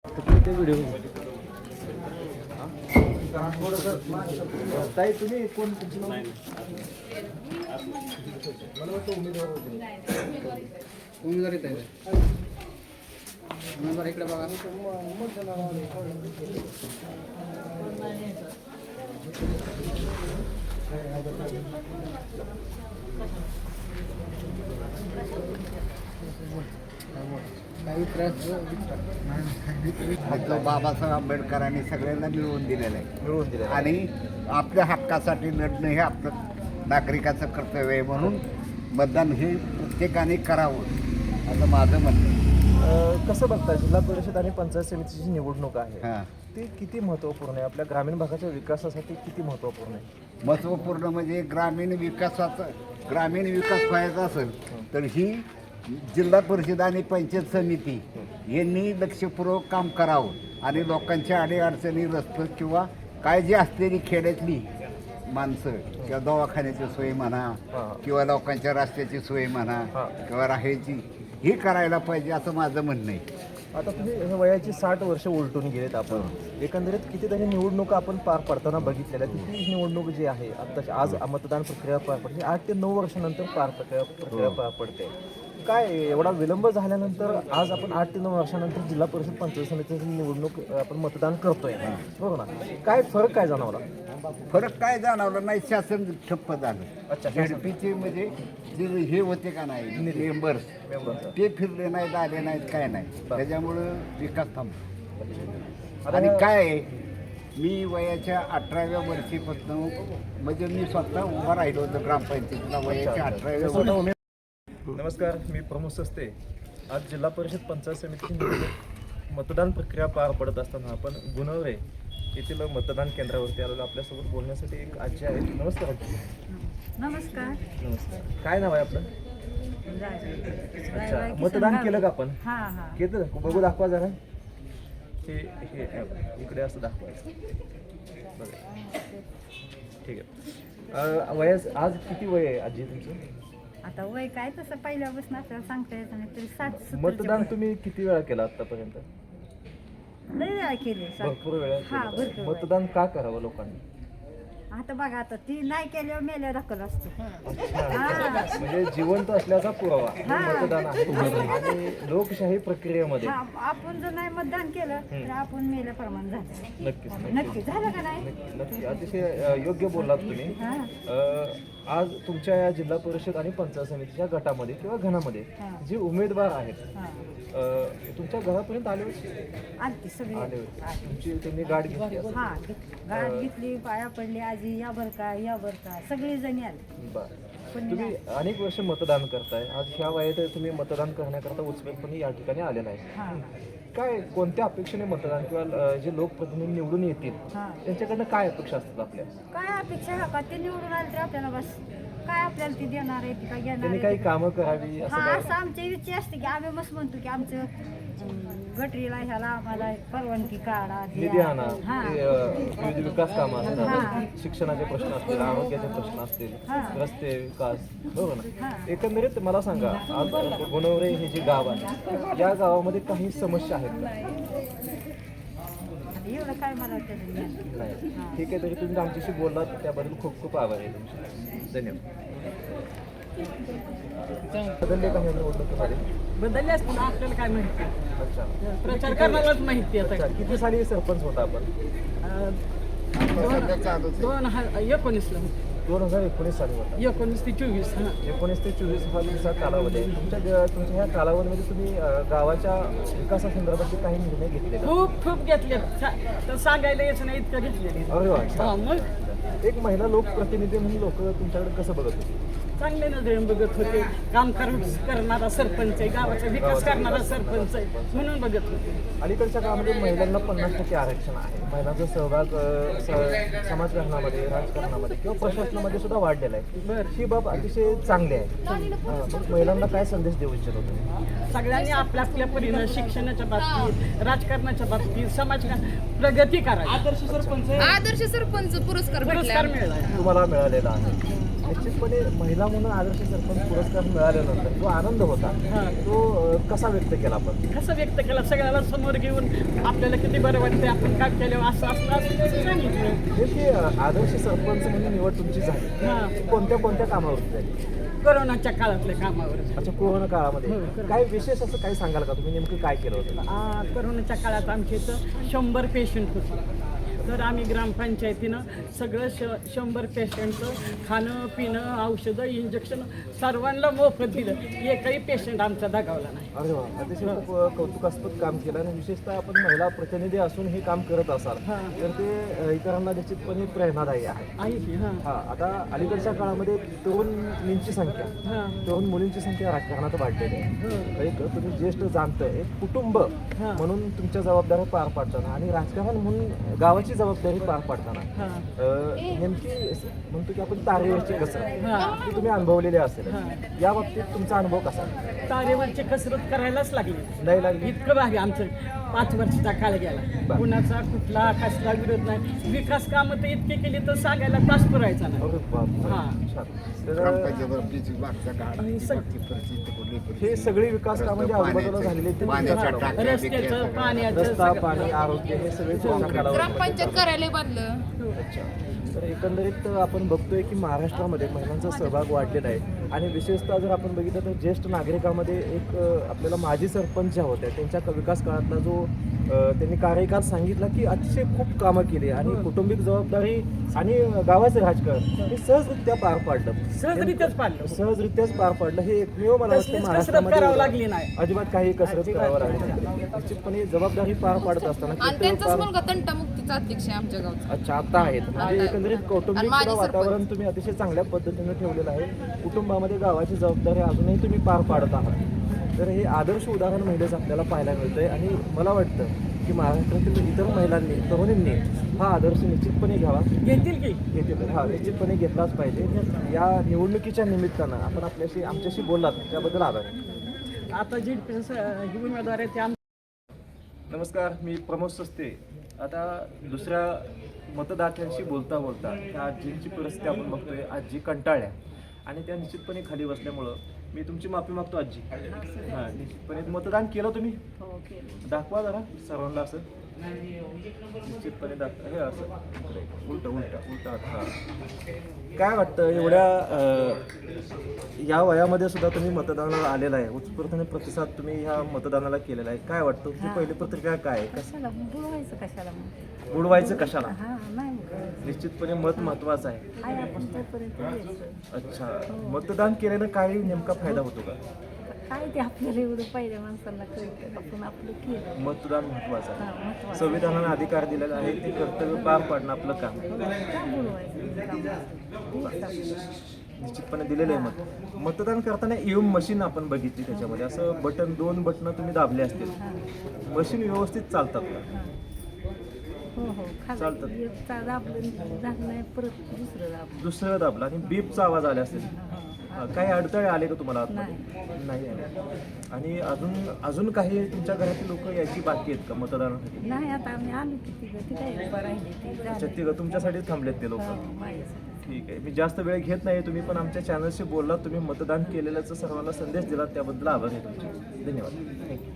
ते व्हिडिओ ताई तुम्ही कोण मला वाटतं उमेदवार येत आहे उमेदवार इकडे बघा. काही त्रास बाबासाहेब आंबेडकरांनी सगळ्यांना मिळवून दिलेलं आहे आणि आपल्या हक्कासाठी लढणं हे आपलं नागरिकाचं कर्तव्य आहे. म्हणून मतदान हे प्रत्येकाने करावं असं माझं म्हणणं आहे. कसं बघता जिल्हा परिषद आणि पंचायत समितीची जी निवडणूक आहे हां, ती किती महत्त्वपूर्ण आहे आपल्या ग्रामीण भागाच्या विकासासाठी किती महत्त्वपूर्ण आहे? महत्त्वपूर्ण म्हणजे ग्रामीण विकास व्हायचा असेल तर ही जिल्हा परिषद आणि पंचायत समिती यांनी लक्षपूर्वक काम करावं आणि लोकांच्या अडीअडचणी रस्ते किंवा काय जी असलेली खेड्यातली माणसं किंवा दवाखान्याची सोय म्हणा किंवा लोकांच्या रस्त्याची सोय म्हणा किंवा राहायची ही करायला पाहिजे असं माझं म्हणणं आहे. आता तुम्ही हे वयाची 60 वर्ष उलटून गेलेत. आपण एकंदरीत कितीतरी निवडणुका आपण पार पडताना बघितलेल्या. ती निवडणूक जी आहे आत्ताची आज मतदान प्रक्रिया पार पडते 8 ते 9 वर्षानंतर प्रक्रिया पार पडते. काय एवढा विलंब झाल्यानंतर आज आपण 8 ते 9 वर्षानंतर जिल्हा परिषद पंचायत समितीची निवडणूक आपण मतदान करतोय बरोबर ना? काय फरक काय जाणवला? फरक काय जाणवला नाही, शासन ठप्प झालं. अच्छा, झेडपीचे म्हणजे जे हे होते का नाही मेंबर्स ते फिरले नाहीत, आले नाहीत, काय नाही. त्याच्यामुळं विकास थांबतो. आणि काय आहे, मी वयाच्या 18व्या वर्षीपासून म्हणजे मी स्वतः उभा राहिलो होतो ग्रामपंचायतीला वयाच्या 18व्या वर्षी. नमस्कार, मी प्रमोद सस्ते. आज जिल्हा परिषद पंचायत समितीची निवडणूक मतदान प्रक्रिया पार पडत असताना आपण गुणवरे येथील मतदान केंद्रावरती आलेलो. आपल्यासोबत बोलण्यासाठी एक आजी आहे. नमस्कार आजी. नमस्कार. नमस्कार. काय नाव आहे आपलं? अच्छा, मतदान केलं का आपण? केलं बघू, दाखवा जरा. हे इकडे असं दाखवायचं. बघा, ठीक आहे. वयास आज किती वय आहे आजी तुमचं? आता वय काय तसं पहिल्यापासून आपल्याला सांगता येत नाही तरी 60 मतदान तुम्ही किती वेळा केलं आतापर्यंत? लय वेळा केले. भरपूर वेळा हा, केलं. भरपूर वेळा. मतदान का करावं लोकांनी? आता बघा, आता ती नाही केल्यावर मेल्या दाखल असतो. अच्छा, म्हणजे जिवंत असल्याचा पुरावा मतदान आहे. आणि लोकशाही प्रक्रियेमध्ये आपण जर नाही मतदान केलं तर आपण मेल्या प्रमाण झालं. नक्कीच नक्की झालं का नाही? नक्की अतिशय योग्य बोललात तुम्ही. आज तुमच्या या जिल्हा परिषद आणि पंचायत समितीच्या गटामध्ये किंवा घनामध्ये जे उमेदवार आहेत तुमच्या घरापर्यंत आले होते? आलती सगळी आले होते. तुमची त्यांनी गाठ घेतली असेल? हा, गाठ घेतली, पाया पडली, आजी या बर का सगळी जणी आली. बरं, तुम्ही अनेक वर्ष मतदान करताय. आज ह्या वयात तुम्ही मतदान करण्याकरता उत्स्फूर्तपणे या ठिकाणी आलेला आहे. काय कोणत्या अपेक्षेने मतदान किंवा जे लोकप्रतिनिधी निवडून येतील त्यांच्याकडनं काय अपेक्षा असतात आपल्या? काय अपेक्षा आहे का? ते निवडून आले तर आपल्याला बस काय आपल्याला ती देणार आहे, ती काय घेणार त्यांनी आहे? काही कामं करावी असं हा, काय? असं आमची इच्छा असते की आम्ही मस्त म्हणतो की आमचं गटरीला ह्याला आम्हाला परवानगी काढा, द्या. निधी आणा, हा. विविध विकास कामं हा. असतात, शिक्षणाचे प्रश्न असतील, आरोग्याचे प्रश्न असतील, रस्ते विकास, बरोबर ना? एकंदरीत मला सांगा, आज गुणवरे हे जे गाव आहे या गावामध्ये काही समस्या आहेत का? एवढं काय मला त्याचं ज्ञान नाही. ठीक आहे, तरी तुम्ही आमच्याशी बोललात त्याबद्दल खूप खूप आभार आहे तुमचे. धन्यवाद. बदलले का हे निवडणुकीमध्ये? बदलले असतील आपल्याला काय माहिती. अच्छा, प्रचार करणारच माहिती आता. अच्छा. किती साली सरपंच होता आपण? 2019 ला 2019 साली होता. 19 ते 24. 19 ते 24 सालीचा कालावधी आहे. तुमच्या ह्या कालावधीमध्ये तुम्ही गावाच्या विकासासंदर्भातले काही निर्णय घेतले का? खूप घेतले तर सांगायला यायचं नाही इतकं घेतलेले. अरे वा, हा, छान. मग एक महिला लोकप्रतिनिधी म्हणून लोक तुमच्याकडे कसं बघत होते? चांगले नजरेने बघत होते. काम करणारा सरपंच आहे, गावाचा विकास करणारा सरपंच आहे म्हणून बघत होते. अलीकडच्या काळामध्ये महिलांना 50% आरक्षण आहे. महिलांचा सहभाग समाजकारणामध्ये, राजकारणामध्ये किंवा प्रशासनामध्ये सुद्धा वाढलेला आहे. ही बाब अतिशय चांगली आहे. मग महिलांना काय संदेश देऊ इच्छित होते? सगळ्यांनी आपल्या आपल्या परीनं शिक्षणाच्या बाबतीत, राजकारणाच्या बाबतीत, प्रगती करावी. आदर्श सरपंच पुरस्कार पुरस्कार मिळाला. तुम्हाला मिळालेला आहे. निश्चितपणे महिला म्हणून आदर्श सरपंच पुरस्कार मिळाल्यानंतर जो आनंद होता हां. तो कसा व्यक्त केला आपण? कसं व्यक्त केला सगळ्याला समोर घेऊन आपल्याला किती बरं वाटतंय आपण काय केलं असं असं असं सांगितलं. हे की आदर्श सरपंच म्हणून निवड तुमची झाली हां. ती कोणत्या कोणत्या कामावरती झाली? कोरोनाच्या काळातल्या कामावर. अच्छा, कोरोना हो, काळामध्ये कोरोना. काय विशेष असं काही सांगाल का तुम्ही? नेमकं काय केलं होतं? कोरोनाच्या काळात आमच्या इथं 100 पेशंट होते. तर आम्ही ग्रामपंचायतीनं सगळं 100 पेशंटचं खाणं पिणं औषधं इंजेक्शन सर्वांना मोफत दिलं. एकही पेशंट आमचा दगावला नाही. अरे वा, अतिशय खूप कौतुकास्पद काम केलं आणि विशेषतः आपण महिला प्रतिनिधी असून हे काम करत असाल हां. तर ते इतरांना निश्चितपणे प्रेरणादायी आहे. आहे की हां हा, आता अलीकडच्या काळामध्ये तरुणींची संख्या, हां तरुण मुलींची संख्या राजकारणात वाढलेली आहे. हो. एक तुम्ही ज्येष्ठ जाणतं एक कुटुंब हां. म्हणून तुमच्या जबाबदाऱ्या पार पाडताना आणि राजकारण म्हणून गावाची जबाबदारी पार पाडताना हां नेमकी म्हणतो की आपण तारेवरची कसरत हां ती तुम्ही अनुभवलेली असेल. हां. या बाबतीत तुमचा अनुभव कसा? तारेवरची कसरत करायलाच लागली. नाही लागली? इतकं भारी आमचं 5 वर्षाचा काळ गेला. बरं. कुणाचा कुठला कसला विरोध नाही. विकास कामं तर इतके केली तर सांगायला तास पुरायचा नाही. अरे बाप, हां. छान. तर ग्रामपंचायत मागचा घाट आणि सग- बाकी परिस्थिती कुठली हे सगळी विकास कामं जे आजूबाजूला झालेली आहेत ते पाण्याच्या तुमच्या काळात. टाक्या रस्त्याचं पाण्याचं रस्ता, सगळं. पाणी, आरोग्य हे सगळे तुमच्या कालावधीमध्ये ग्रामपंचायत चालू. कार्यालय बांधलं. अच्छा. तर एकंदरीत आपण बघतोय की महाराष्ट्रामध्ये महिलांचा सहभाग वाढलेला आहे आणि विशेषतः जर आपण बघितलं तर ज्येष्ठ नागरिकामध्ये एक आपल्याला माजी सरपंच ज्या होत्या त्यांच्या विकास काळातला जो त्यांनी कार्यकाळ सांगितला की अतिशय खूप कामं केली आणि कौटुंबिक जबाबदारी आणि गावाचं राजकारण हे सहजरित्या पार पाडलं. सहजरित्याच पाडलं. सहजरित्याच पार पाडलं. हे एकमेव मला वाटतं कसलीच कसरत करावं लागली महाराष्ट्रामध्ये नाही. अजिबात काही कसरत अजिबात करावं नाही. लागली नाही. निश्चितपणे जबाबदारी पार पाडत असताना आणि कर्तव्य त्यांचाच पार- मुलगा तंटामुक्तीचा अध्यक्ष आहे आमच्या गावचा. अच्छा, आता आहेत म्हणजे एकंदरीत कौटुंबिक आणि माझे सरपंच. वातावरण तुम्ही अतिशय चांगल्या पद्धतीने ठेवलेलं आहे. कुटुंबामध्ये गावाची जबाबदारी अजूनही तुम्ही पार पाडत आहात. तर हे आदर्श उदाहरण म्हणजेच आपल्याला पाहायला मिळतंय आणि मला वाटतं की महाराष्ट्रातील इतर महिलांनी तरुणींनी हा आदर्श निश्चितपणे घ्यावा. घेतील की घेतील, हा निश्चितपणे घेतलाच पाहिजे. या निवडणुकीच्या निमित्तानं आपण आमच्याशी बोललात त्याबद्दल आभार आहे. आता जी उमेदवार आहे ते नमस्कार, मी प्रमोद सस्ते. आता दुसऱ्या मतदात्यांशी बोलता बोलता त्या आजींची परिस्थिती आपण बघतोय. आजी कंटाळल्या आणि त्या निश्चितपणे खाली बसल्यामुळं मी तुमची माफी मागतो आजी. हां, निश्चितपणे मतदान केलं तुम्ही? दाखवा जरा सर्वांना असं निश्चितपणे दाखवा. हे असं उलट उलट उलट. हां, काय वाटतं एवढ्या या वयामध्ये सुद्धा तुम्ही मतदानाला आलेला आहे, उत्स्फूर्तपणे प्रतिसाद तुम्ही ह्या मतदानाला केलेला आहे. काय वाटतं तुमची पहिली प्रतिक्रिया काय आहे? कशाला बुडवायचं कशाला मग? बुडवायचं कशाला? हा नाही बुडवायचं. निश्चितपणे मत महत्वाचं आहे. आहे आपण तोपर्यंत द्यायचं. अच्छा, मतदान केल्यानं काय नेमका फायदा होतो का? काय ते आपल्याला एवढं पाहिजे माणसांना कळतं आपण आपलं केलं. मतदान महत्वाचं आहे. हा, महत्वाचं. संविधानाने अधिकार दिलेला आहे ते कर्तव्य पार पाडणं आपलं काम. काय बुडवायचं काम? हेच आपलं. निश्चितपणे दिलेलं आहे मत. मतदान करताना ईव्हीएम मशीन आपण बघितली, त्याच्यामध्ये असं बटन 2 बटणं तुम्ही दाबले असतील. मशीन व्यवस्थित चालतात का? हो हो चालतं. खाली एक दाबलं झालं नाही परत दुसरं दाबलं. दुसरं दाबलं आणि बीपचा आवाज आला असेल. काही अडथळे आले का तुम्हाला आतमध्ये? नाही. नाही आले. आणि अजून काही तुमच्या घरातील लोक याची बाकी आहेत का मतदानासाठी? नाही आता आम्ही आलो किती ती काय उभं राहिले ते अच्छा, झालं. ते तुमच्यासाठीच थांबलेत ते लोक. हो, माझ्यासाठी. ठीक आहे, मी जास्त वेळ घेत नाही. तुम्ही पण आमच्या चॅनलशी बोललात, तुम्ही मतदान केलेल्याचा सर्वांना संदेश दिलात, त्याबद्दल आभार आहे तुमचे. धन्यवाद. थँक्यू.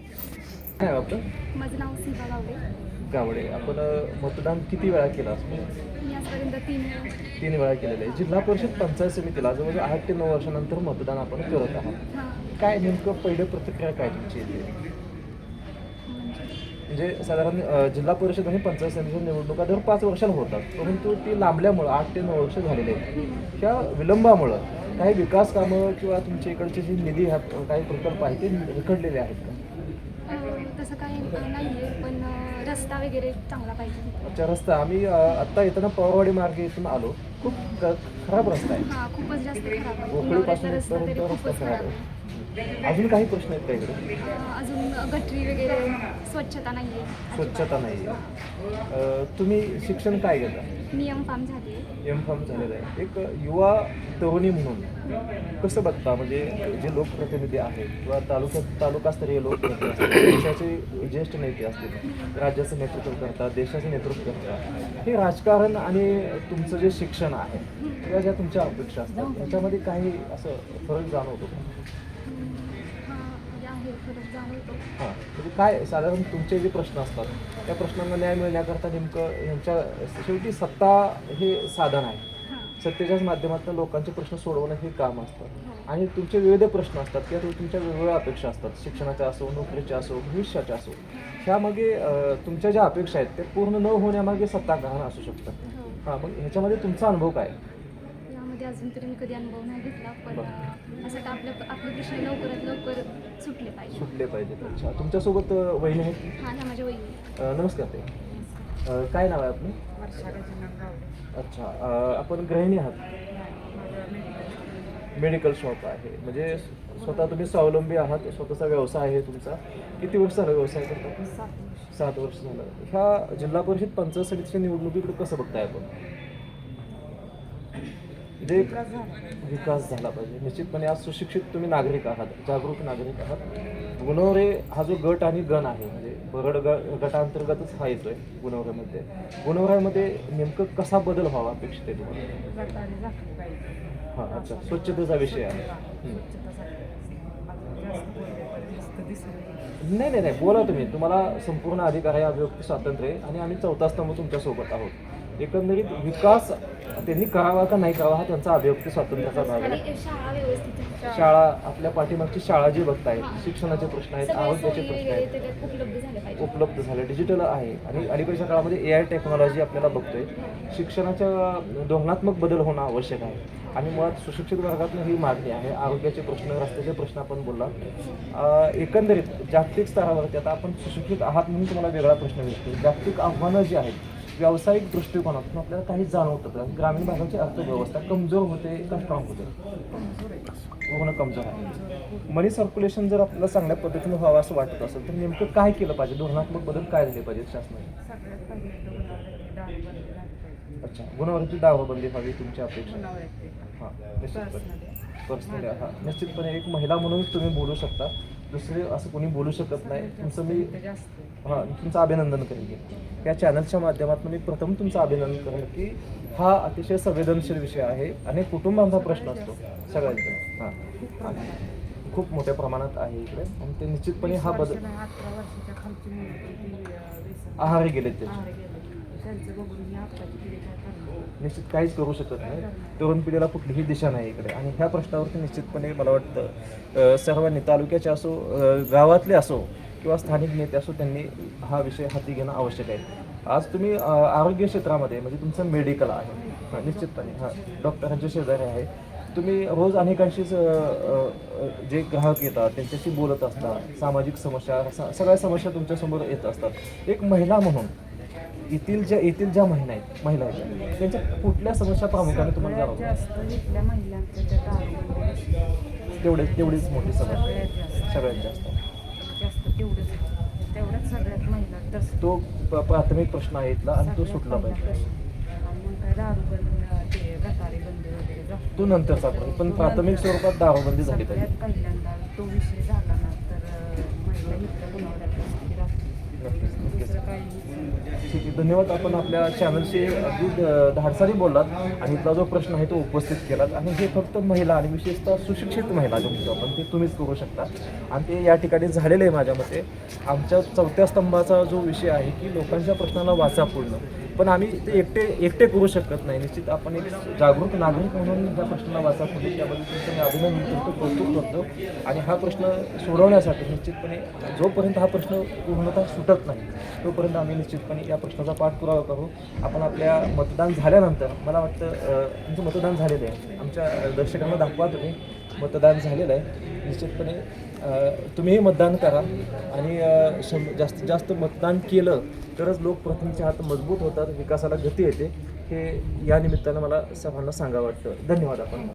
काय आपलं माझं नाव सीमा गावडे. गावडे, आपण मतदान किती वेळा केलं असं? मी आजपर्यंत 3 वेळा केलेलं आहे. जिल्हा परिषद पंचायत समितीला जवळजवळ 8 ते 9 वर्षानंतर मतदान आपण करत आहात. हां काय नेमकं पहिलं प्रतिक्रिया काय तुमची येते? म्हणजे साधारण जिल्हा परिषद आणि पंचायत समितीच्या निवडणुका दर 5 वर्षांना होतात, परंतु ती लांबल्यामुळं 8 ते 9 वर्ष झालेले आहेत. ह्या विलंबामुळं काही विकास कामं किंवा तुमच्या इकडचे जे निधी आहेत, काही प्रकल्प आहेत ते रखडलेले आहेत का? तसं काही नाही आहे पण रस्ता वगैरे चांगला पाहिजे. अच्छा, रस्ता आम्ही आत्ता येताना पवारवाडी मार्गे इथून आलो. खूप खराब रस्ता आहे. हां खूपच जास्त खराब आहे. गोखळीपासून रस्ता तरी इथपर्यंत रस्ता खूपच खराब खराब आहे. आहे. अजून काही प्रश्न आहेत का इकडे? अजून गटरी वगैरे स्वच्छता नाही आहे. स्वच्छता नाही आहे. तुम्ही शिक्षण काय घेता? मी फार्म झाली आहे. M.Pharm झालेलं आहे. एक युवा तरुणी म्हणून कसं बघता, म्हणजे जे लोकप्रतिनिधी आहेत किंवा तालुकास्तरीय लोकप्रतिनिधी असतील, देशाचे ज्येष्ठ नेते असतील, राज्याचं नेतृत्व करतात, देशाचं नेतृत्व करतात, हे राजकारण आणि तुमचं जे शिक्षण आहे किंवा ज्या तुमच्या अपेक्षा असतात याच्यामध्ये काही असं फरक जाणवतो का? आहे फरक जाणवतो. हां, म्हणजे काय साधारण तुमचे जे प्रश्न असतात त्या प्रश्नांना न्याय मिळण्याकरता नेमकं ह्यांच्या शेवटी सत्ता हे साधन आहे. सत्तेच्याच माध्यमातून लोकांचे प्रश्न सोडवणं हे काम असतं आणि तुमचे विविध प्रश्न असतात किंवा तुमच्या वेगवेगळ्या अपेक्षा असतात, शिक्षणाच्या असो, नोकरीच्या असो, भविष्याच्या असो. ह्यामागे तुमच्या ज्या अपेक्षा आहेत त्या पूर्ण न होण्यामागे सत्ता कारण असू शकतं. हां, मग ह्याच्यामध्ये तुमचा अनुभव काय? यामध्ये अजून तरी मी कधी अनुभव नाही घेतला, पण असं का आपले प्रश्न लवकरात लवकर सुटले पाहिजे. सुटले पाहिजेत. अच्छा, तुमच्यासोबत वहिनी आहेत? हां, ह्या माझ्या वहिनी. नमस्कार ताई. काय नाव आहे आपलं? अच्छा, आपण गृहिणी आहात? मेडिकल शॉप आहे, म्हणजे स्वतः तुम्ही स्वावलंबी आहात, स्वतःचा व्यवसाय आहे तुमचा. किती वर्ष झाला व्यवसाय करता? 7 वर्ष झालं. ह्या जिल्हा परिषद पंचायत समितीच्या निवडणुकीकडे कसं बघताय आपण? म्हणजे विकास झाला पाहिजे निश्चितपणे. आज सुशिक्षित तुम्ही नागरिक आहात, जागरूक नागरिक आहात. गुणवरे हा जो गट आणि गण आहे, म्हणजे बरड गटांतर्गतच हा येतोय गुणवऱ्यामध्ये. गुणवऱ्यामध्ये नेमकं कसा बदल व्हावा अपेक्षित आहे तुम्हाला? हां, अच्छा, स्वच्छतेचा विषय आहे. नाही नाही नाही, बोला तुम्ही. तुम्हाला संपूर्ण अधिकार आहे, अभिव्यक्ती स्वातंत्र्य आहे आणि आम्ही चौथा स्तंभ तुमच्यासोबत आहोत. एकंदरीत विकास त्यांनी करावा का नाही करावा हा त्यांचा अभिव्यक्ती स्वातंत्र्याचा भाग आहे. आणि शाळा व्यवस्थित, शाळा, आपल्या पाठीमागची शाळा जी बघतायत, शिक्षणाचे प्रश्न आहेत, आरोग्याचे प्रश्न आहेत, त्याच्यात उपलब्ध झाले पाहिजे. उपलब्ध झाले, डिजिटल आहे आणि अलीकडच्या काळामध्ये AI टेक्नॉलॉजी आपल्याला बघतोय. शिक्षणाच्या धोरणात्मक बदल होणं आवश्यक आहे आणि मुळात सुशिक्षित वर्गातून ही मागणी आहे. आरोग्याचे प्रश्न, रस्त्याचे प्रश्न आपण बोलला. एकंदरीत जागतिक स्तरावरती आता आपण सुशिक्षित आहात म्हणून तुम्हाला वेगळा प्रश्न विचारतो. जागतिक आव्हानं जी आहेत व्यावसायिक दृष्टिकोनातून आपल्याला काही जाणवतं. ग्रामीण भागाची अर्थव्यवस्था कमजोर होते का स्ट्रॉंग होते? पूर्ण कमजोर आहे. मनी सर्क्युलेशन जर आपल्याला चांगल्या पद्धतीने व्हावं असं वाटत असेल तर नेमकं काय केलं पाहिजे? धोरणात्मक बदल काय झाले पाहिजेत शासनाने? अच्छा, गुन्ह्यावरती दारूबंदी व्हावी तुमची अपेक्षा? हां, निश्चितपणे. पर्सनली हां, निश्चितपणे एक महिला म्हणून तुम्ही बोलू शकता, दुसरे असं कोणी बोलू शकत नाही. तुमचं मी तुमचं अभिनंदन करेन. या चॅनलच्या माध्यमातून मी प्रथम तुमचं अभिनंदन करेन की हा अतिशय संवेदनशील विषय आहे आणि कुटुंबांचा प्रश्न असतो सगळ्यांचा. हां, खूप मोठ्या प्रमाणात आहे इकडे आणि ते निश्चितपणे हा बदल. 18 वर्षाच्या खालची मुलं आहारी गेलेत त्याचे, त्यांचं बघून मी आत्ताची पिढी काय करणार? निश्चित काहीच करू शकत नाही. तरुण पिढीला कुठलीही दिशा नाही इकडे आणि ह्या प्रश्नावरती निश्चितपणे मला वाटतं सर्वांनी, तालुक्याचे असो, गावातले असो किंवा स्थानिक नेते असो, त्यांनी हा विषय हाती घेणं आवश्यक आहे. आज तुम्ही आरोग्य क्षेत्रामध्ये म्हणजे तुमचं मेडिकल आहे, निश्चितपणे हां, डॉक्टरांच्या शेजारी आहे. तुम्ही रोज अनेकांशीच जे ग्राहक येतात त्यांच्याशी बोलत असतात. सामाजिक समस्या, सगळ्या समस्या तुमच्यासमोर येत असतात. एक महिला म्हणून येथील ज्या महिला आहेत त्यांच्या कुठल्या समस्या प्रामुख्याने तुम्हाला जाणवतात? जास्त इथल्या महिलांच्या त्या दारूबंदी तेवढीच मोठी समस्या सगळ्यात जास्त तेवढ्याच सगळ्यात महिला तसं तो प्राथमिक प्रश्न आहे इथला आणि तो सुटला पाहिजे. मग काय दारूबंदी, ते गटारी बंदी वगैरे जास्त तो नंतरचा पण प्राथमिक स्वरूपात दारूबंदी झाली पाहिजे. सगळ्यात पहिल्यांदा तो विषय झाला ना तर महिला इथल्या गुन्ह्यात नक्कीच. दुसरं काही ठीक आहे, धन्यवाद. आपण आपल्या चॅनलशी अगदी धाडसारी बोललात आणि इथला जो प्रश्न आहे तो उपस्थित केलात आणि हे फक्त महिला आणि विशेषतः सुशिक्षित महिला जो म्हणतो आपण ते तुम्हीच करू शकता आणि ते या ठिकाणी झालेलं आहे. माझ्या मते आमच्या चौथ्या स्तंभाचा जो विषय आहे की लोकांच्या प्रश्नाला वाचा फोडणं, पण आम्ही ते एकटे करू शकत नाही. निश्चित आपण एक जागरूक नागरिक म्हणून ह्या प्रश्नाला वाचा फोडली त्याबद्दल तुमचं मी अभिनंदन करतो, कौतुक करतो आणि हा प्रश्न सोडवण्यासाठी निश्चितपणे जोपर्यंत हा प्रश्न पूर्णतः सुटत नाही तोपर्यंत आम्ही निश्चितपणे या प्रश्नाचा पाठपुरावा करू. आपण आपल्या मतदान झाल्यानंतर, मला वाटतं तुमचं मतदान झालेलं आहे, आमच्या दर्शकांना दाखवा तुम्ही मतदान झालेलं आहे. निश्चितपणे तुम्हीही मतदान करा आणि जास्तीत जास्त मतदान केलं तरच लोकप्रतिनिधीचे हात मजबूत होतात, विकासाला गती येते. हे या निमित्तानं मला सर्वांना सांगावं वाटतं. धन्यवाद. आपण